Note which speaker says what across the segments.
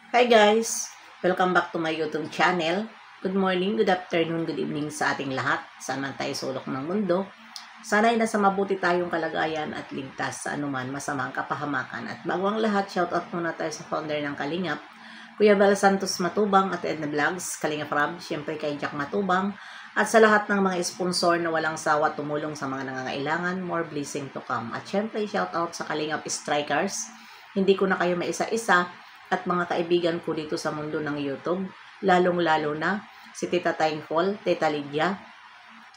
Speaker 1: Hi guys! Welcome back to my YouTube channel. Good morning, good afternoon, good evening sa ating lahat. Saan man tayo sulok ng mundo. Sana'y nasa mabuti tayong kalagayan at ligtas sa anuman masamang kapahamakan. At bago ang lahat, shoutout muna tayo sa founder ng Kalingap, Kuya Bel Santos Matubang at Edna Vlogs, Kalingap Rob, syempre kay Jack Matubang, at sa lahat ng mga sponsor na walang sawa tumulong sa mga nangangailangan, more blessing to come. At syempre, shoutout sa Kalingap Strikers. Hindi ko na kayo maisa-isa at mga kaibigan ko dito sa mundo ng YouTube, lalong-lalo na si Tita Thankful, Tita Lydia,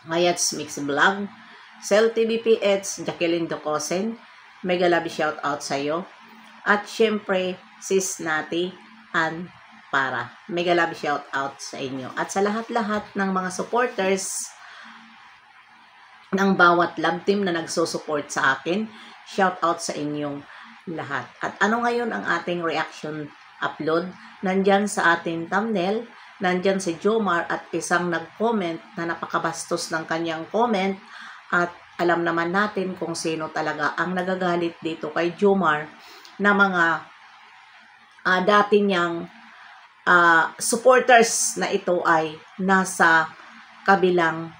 Speaker 1: Mayats Mix Vlog, Cell TVPH, Jacqueline Docosen, mega love shout out sa iyo. At syempre, Sis Nati and Para. Mega love shout out sa inyo. At sa lahat-lahat ng mga supporters ng bawat love team na nagsusupport sa akin, shout out sa inyong lahat. At ano ngayon ang ating reaction upload? Nandyan sa ating thumbnail, nandyan si Jomar at isang nag-comment na napakabastos ng kanyang comment, at alam naman natin kung sino talaga ang nagagalit dito kay Jomar na mga dati niyang supporters na ito ay nasa kabilang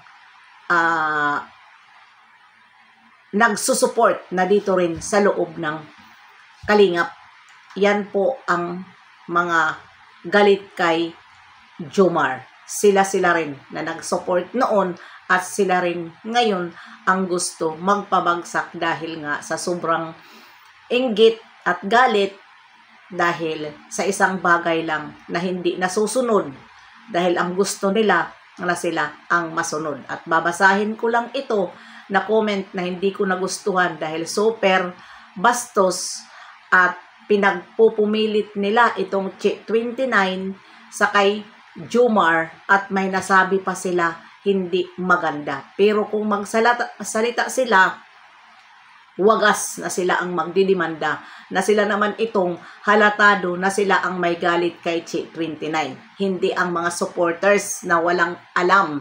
Speaker 1: nagsusupport na dito rin sa loob ng Kalingap. Yan po ang mga galit kay Jomar. Sila rin na nag-support noon at sila rin ngayon ang gusto magpabagsak dahil nga sa sobrang inggit at galit dahil sa isang bagay lang na hindi nasusunod dahil ang gusto nila na sila ang masunod. At babasahin ko lang ito na comment na hindi ko nagustuhan dahil super bastos at pinagpupumilit nila itong 29 sa kay Jomar at may nasabi pa sila hindi maganda. Pero kung magsalita sila, wagas na sila ang magdidimanda, na sila naman itong halatado na sila ang may galit kay 29. Hindi ang mga supporters na walang alam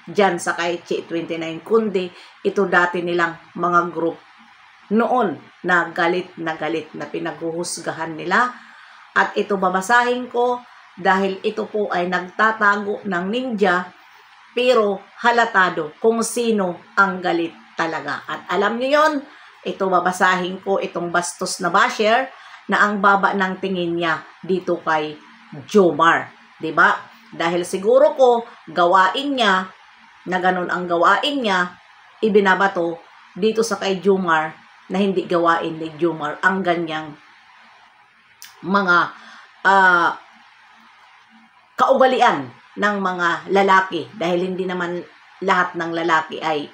Speaker 1: dyan sa kay 29, kundi ito dati nilang mga group noon na galit na pinaghuhusgahan nila. At ito babasahin ko dahil ito po ay nagtatago ng ninja pero halatado kung sino ang galit talaga. At alam niyo yon, ito babasahin ko itong bastos na basher na ang baba ng tingin niya dito kay Jomar, 'di ba? Dahil siguro ko gawain niya na ganun ang gawain niya, ibinabato dito sa kay Jomar na hindi gawain ni Jomar ang ganyang mga kaugalian ng mga lalaki, dahil hindi naman lahat ng lalaki ay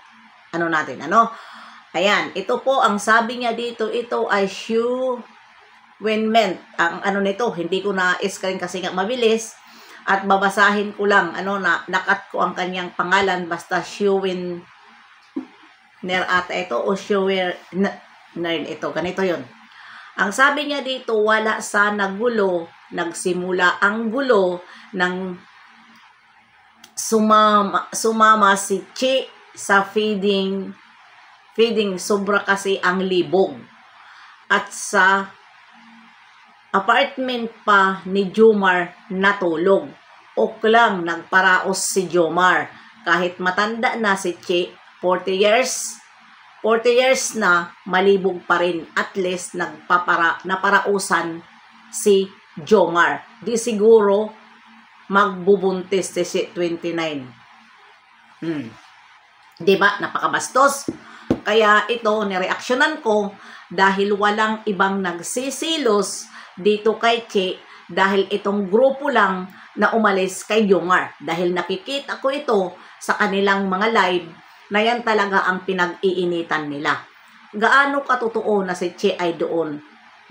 Speaker 1: Ayan, ito po ang sabi niya dito, ito ay Shuwenment. Ang nito, hindi ko na screen kasi nga mabilis at babasahin ko lang, nakat ko ang kanyang pangalan, basta Shuwen ata ito o Shuwer ito, ganito yon. Ang sabi niya dito, wala sana gulo, nagsimula ang gulo ng sumama si Chi sa feeding sobra kasi ang libog. At sa apartment pa ni Jomar natulog. Oklang nagparaos si Jomar. Kahit matanda na si Chi, 40 years na, malibog pa rin. At least naparausan si Jomar. Di siguro magbubuntis si 29. Diba? Napakabastos. Kaya ito, nireaksyonan ko dahil walang ibang nagsisilos dito kay Chi, dahil itong grupo lang na umalis kay Jomar. Dahil nakikita ko ito sa kanilang mga live na yan talaga ang pinag-iinitan nila. Gaano katotoo na si Chi ay doon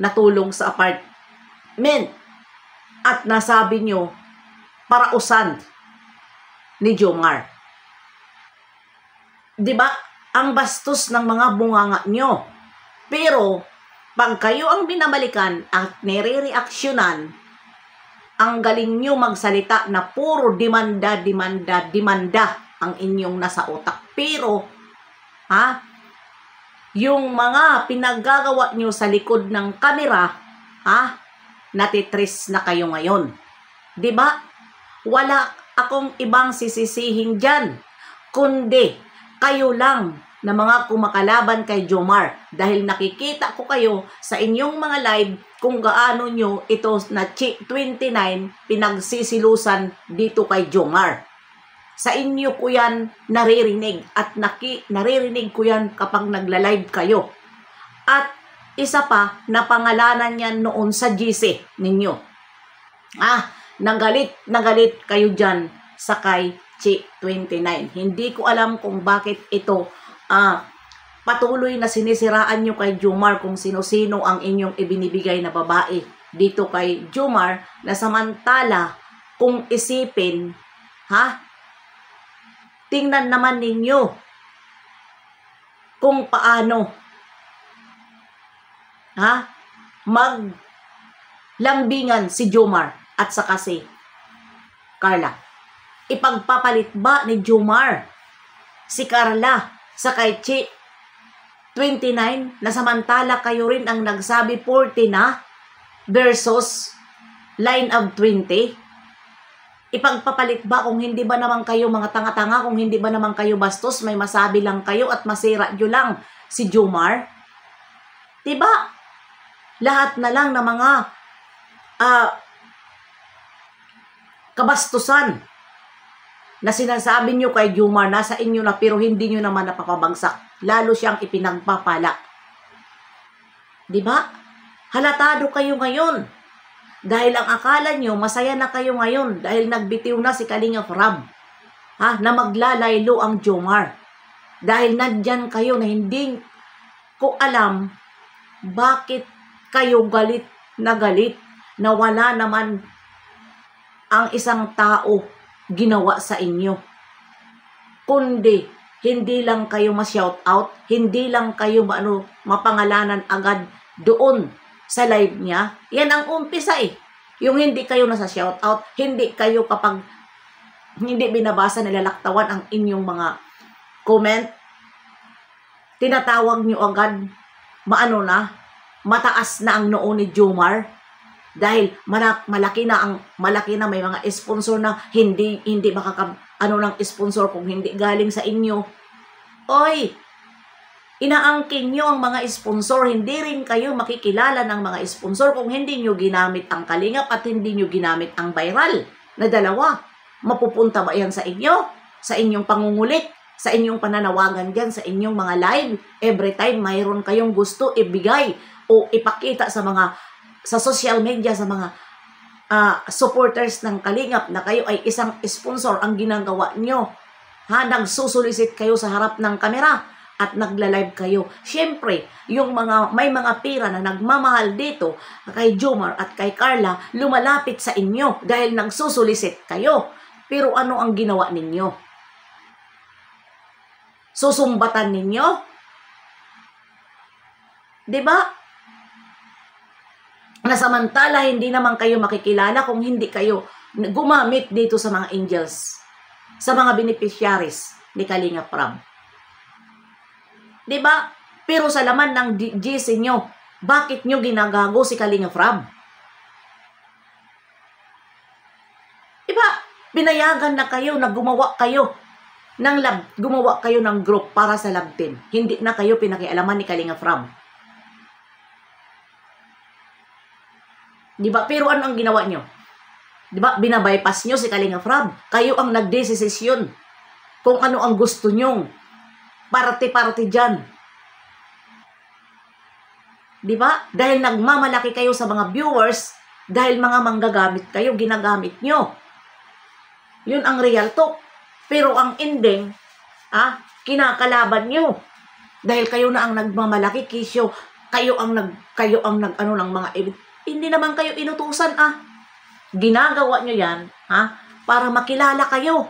Speaker 1: natulong sa apartment at nasabi nyo parausan ni Jomar. Diba? Ang bastos ng mga bunganga nyo. Pero pag kayo ang binabalikan at nire-reaksyonan, ang galing nyo magsalita na puro demanda ang inyong nasa utak. Pero, yung mga pinaggagawa nyo sa likod ng kamera, natitris na kayo ngayon. 'Di ba? Wala akong ibang sisisihin dyan, kundi kayo lang na mga kumakalaban kay Jomar. Dahil nakikita ko kayo sa inyong mga live kung gaano nyo ito na Chi 29 pinagsisilusan dito kay Jomar. Sa inyo ko yan naririnig at naririnig ko yan kapag nagla-live kayo. At isa pa, napangalanan yan noon sa GC ninyo. Nagalit kayo dyan sa kay Chi 29. Hindi ko alam kung bakit ito patuloy na sinisiraan nyo kay Jomar kung sino-sino ang inyong ibinibigay na babae dito kay Jomar, na samantala kung isipin, tingnan naman ninyo kung paano maglambingan si Jomar at saka si Carla. Ipagpapalit ba ni Jomar si Carla sa kay Chi 29 na samantala kayo rin ang nagsabi 40 na versus line of 20? Ipagpapalit ba kung hindi ba naman kayo mga tanga-tanga, kung hindi ba naman kayo bastos, may masabi lang kayo at masira nyo lang si Jomar? Diba? Lahat na lang na mga kabastusan na sinasabi nyo kay Jomar, nasa inyo na pero hindi nyo naman napapabagsak. Lalo siyang ipinagpapala. Diba? Halatado kayo ngayon. Dahil ang akala nyo, masaya na kayo ngayon dahil nagbitiw na si Kalingap Rab. Na maglalaylo ang Jomar. Dahil nandyan kayo na hindi ko alam bakit kayo galit na wala naman ang isang tao ginawa sa inyo. Kundi, hindi lang kayo ma-shout out, hindi lang kayo mapangalanan agad doon sa live niya. Yan ang umpisa Yung hindi kayo nasa shout out, hindi kayo kapag hindi binabasa, nilalaktawan ang inyong mga comment, tinatawag nyo agad, mataas na ang noo ni Jomar. Dahil malaki na may mga sponsor na hindi ng sponsor kung hindi galing sa inyo. Oy, inaangkin nyo ang mga sponsor, hindi rin kayo makikilala ng mga sponsor kung hindi nyo ginamit ang Kalingap at hindi nyo ginamit ang viral na dalawa. Mapupunta ba yan sa inyo? Sa inyong pangungulit? Sa inyong pananawagan dyan? Sa inyong mga live? Every time mayroon kayong gusto ibigay o ipakita sa social media, sa mga supporters ng Kalingap na kayo ay isang sponsor, ang ginagawa nyo. Nagsusulisit kayo sa harap ng kamera at nagla-live kayo. Siyempre, may mga pira na nagmamahal dito kay Jomar at kay Carla, lumalapit sa inyo dahil nagsusulisit kayo. Pero ano ang ginawa ninyo? Susumbatan ninyo? Diba? Na samantala hindi naman kayo makikilala kung hindi kayo gumamit dito sa mga angels, sa mga beneficiaries ni Kalingap Rab. Diba? Pero sa laman ng GC nyo, bakit nyo ginagago si Kalingap Rab? Diba? Binayagan na kayo na gumawa kayo ng group para sa lab team. Hindi na kayo pinakialaman ni Kalingap Rab. Diba? Pero ano ang ginawa nyo? Diba? Binabypass nyo si Kalingap Rab. Kayo ang nagdesisyon kung ano ang gusto nyong party dyan. Diba? Dahil nagmamalaki kayo sa mga viewers, dahil mga manggagamit kayo, ginagamit nyo. Yun ang real talk. Pero ang ending, kinakalaban nyo. Dahil kayo na ang nagmamalaki, kisyo, kayo ang ng mga hindi naman kayo inutusan Ginagawa nyo yan, para makilala kayo.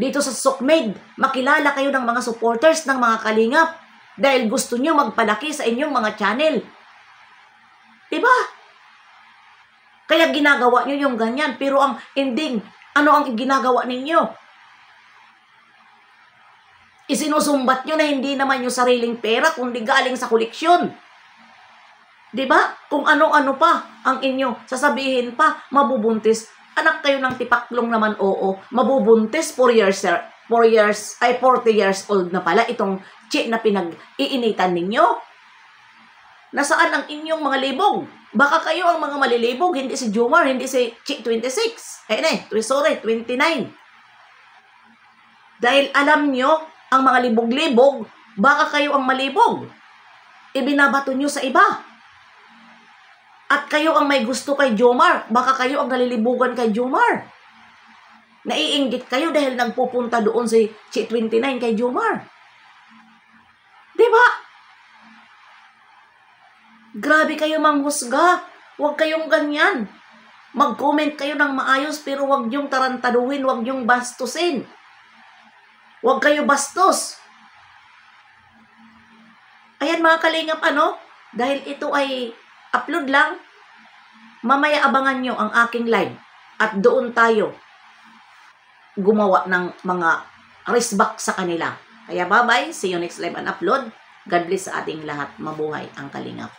Speaker 1: Dito sa Sukmed, makilala kayo ng mga supporters ng mga Kalingap. Dahil gusto nyo magpalaki sa inyong mga channel. Diba? Kaya ginagawa nyo yung ganyan. Pero ang ending, ano ang ginagawa ninyo? Isinusumbat nyo na hindi naman yung sariling pera, kundi galing sa koleksyon. 'Di ba? Kung ano-ano pa ang inyo sasabihin pa, mabubuntis. Anak kayo ng tipaklong naman, oo. Mabubuntis 4 years, 40 years old na pala itong chi na pinag-iinitan ninyo. Nasaan ang inyong mga libog? Baka kayo ang mga malilibog, hindi si Jomar, hindi si Chi 26. Sorry, 29. Dahil alam nyo, ang mga libog-libog, baka kayo ang malibog. Ibinabato nyo sa iba. At kayo ang may gusto kay Jomar, baka kayo ang nalilibugan kay Jomar. Naiinggit kayo dahil nagpupunta doon si Chi 29 kay Jomar. Diba? Grabe kayo manghusga. Huwag kayong ganyan. Mag-comment kayo ng maayos pero huwag yung tarantaduhin, huwag yung bastusin. Huwag kayo bastos. Ayan mga kalingap, dahil ito ay upload lang, mamaya abangan nyo ang aking live at doon tayo gumawa ng mga resback sa kanila. Kaya bye-bye, see you next live and upload. God bless sa ating lahat. Mabuhay ang kalingap.